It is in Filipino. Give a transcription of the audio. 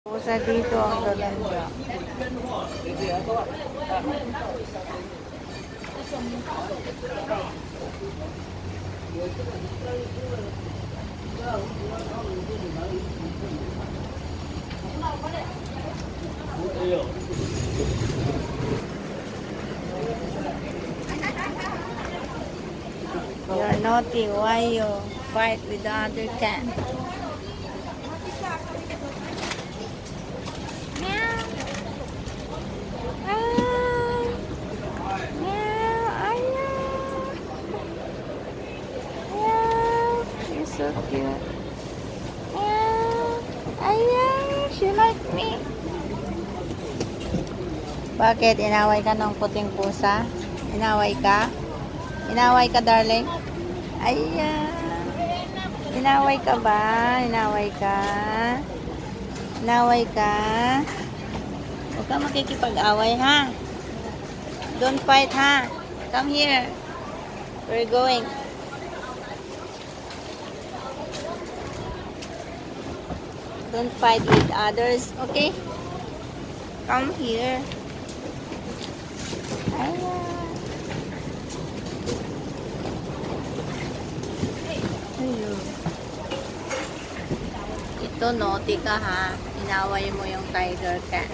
Pusa dito ang lalanda. You're naughty. Why you fight with the other cat? Meow. Ah. Meow. Ayaw. Meow. You're so cute. Meow. Ayaw. She like me. Bakit? Inaway ka ng puting pusa? Inaway ka? Inaway ka, darling? Ayan. Inaway ka ba? Inaway ka? Inaway ka? Huwag ka makikipag-away, ha? Don't fight, ha? Come here. We're going. Don't fight with others, okay? Come here. Ayan. Ito, naughty ka, ha? Inaway mo yung tiger cat.